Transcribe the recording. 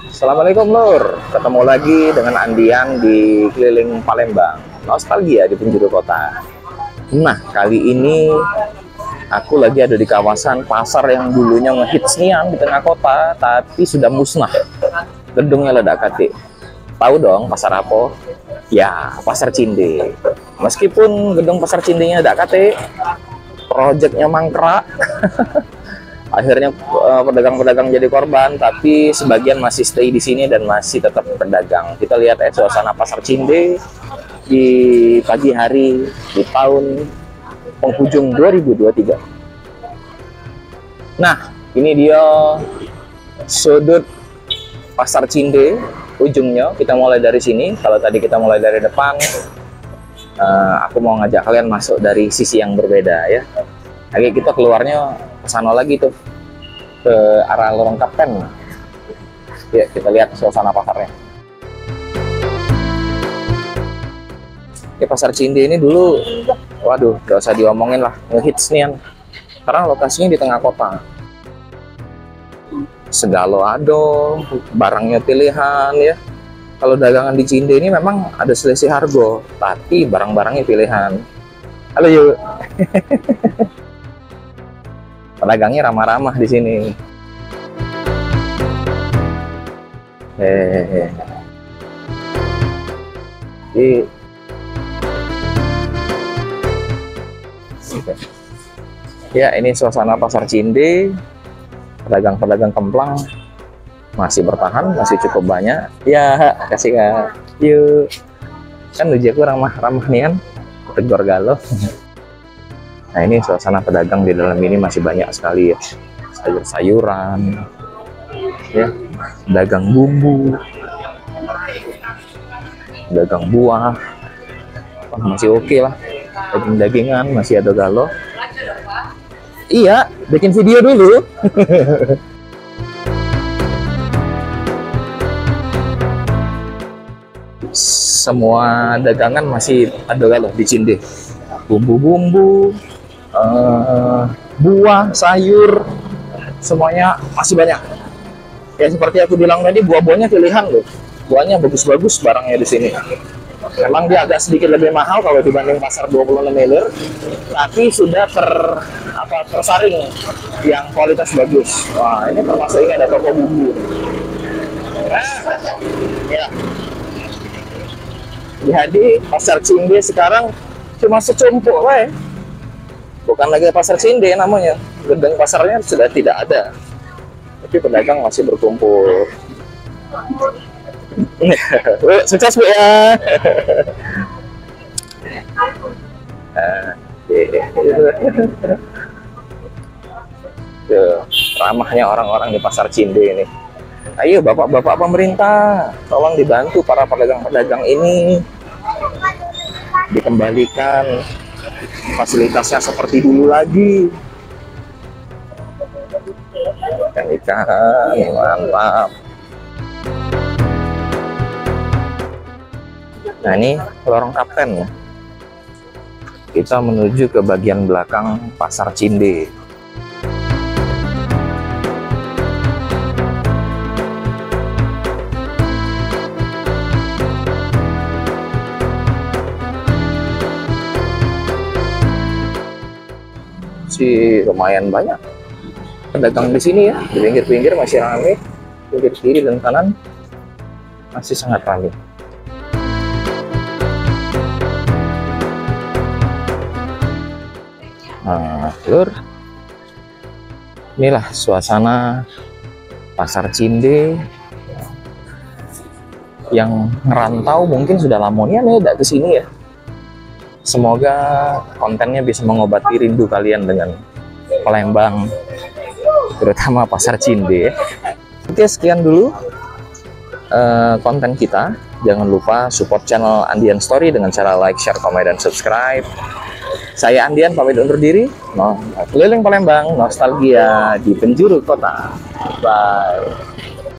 Assalamualaikum Lur, ketemu lagi dengan Andian di keliling Palembang, nostalgia di penjuru kota. Nah, kali ini aku lagi ada di kawasan pasar yang dulunya ngehits nian di tengah kota, tapi sudah musnah. Gedungnya ledak kate. Tahu dong pasar apa? Ya, pasar Cinde. Meskipun gedung pasar Cindenya ledak kate, proyeknya mangkrak. Akhirnya pedagang-pedagang jadi korban, tapi sebagian masih stay di sini dan masih tetap berdagang. Kita lihat suasana pasar Cinde di pagi hari di tahun penghujung 2023. Nah, ini dia sudut pasar Cinde ujungnya. Kita mulai dari sini. Kalau tadi kita mulai dari depan, aku mau ngajak kalian masuk dari sisi yang berbeda ya. Lagi kita keluarnya ke sana lagi tuh, ke arah Lorong Kapten. Ya, kita lihat suasana pasarnya. Ya, pasar Cinde ini dulu, waduh, gak usah diomongin lah, ngehits nih, karena lokasinya di tengah kota. Segala ada, barangnya pilihan ya. Kalau dagangan di Cinde ini memang ada selisih harga, tapi barang-barangnya pilihan. Halo yuk. Pedagangnya ramah-ramah di sini. Ya, ini suasana pasar Cinde. Pedagang-pedagang kemplang masih bertahan, masih cukup banyak. Ya, kasih Kak. Yuk. Kan ujiaku ramah-ramah nih kan. Tegur galau. Nah, ini suasana pedagang di dalam ini masih banyak sekali ya. Sayur-sayuran, ya, dagang bumbu, dagang buah. Wah, masih oke lah. Daging-dagingan masih ada galau. Iya, bikin video dulu. Semua dagangan masih ada galau di Cinde. Bumbu-bumbu, buah, sayur, semuanya masih banyak. Ya seperti aku bilang tadi, buah-buahnya pilihan loh. Buahnya bagus-bagus barangnya di sini. Memang dia agak sedikit lebih mahal kalau dibanding pasar 26 miler, tapi sudah tersaring yang kualitas bagus. Wah, ini termasuk ini ada toko bumbu. Ya. Jadi pasar Cinde sekarang cuma secumpuk, weh. Bukan lagi pasar Cinde namanya. Gedung pasarnya sudah tidak ada. Tapi pedagang masih berkumpul. Sukses Bu ya. Ramahnya orang-orang di pasar Cinde ini. Ayo bapak-bapak pemerintah, tolong dibantu para pedagang-pedagang ini, dikembalikan fasilitasnya seperti dulu lagi. Ikan mantap. Nah, ini Lorong Kapten ya. Kita menuju ke bagian belakang pasar Cinde. Lumayan banyak pedagang di sini ya. Di pinggir-pinggir masih ramai, pinggir kiri dan kanan masih sangat ramai. Nah, Lur, inilah suasana pasar Cinde yang ngerantau mungkin sudah lama nih ada ke sini ya. Semoga kontennya bisa mengobati rindu kalian dengan Palembang, terutama pasar Cinde. Oke, sekian dulu konten kita. Jangan lupa support channel Andian Story dengan cara like, share, komen, dan subscribe. Saya Andian pamit undur diri. Keliling Palembang, nostalgia di penjuru kota. Bye.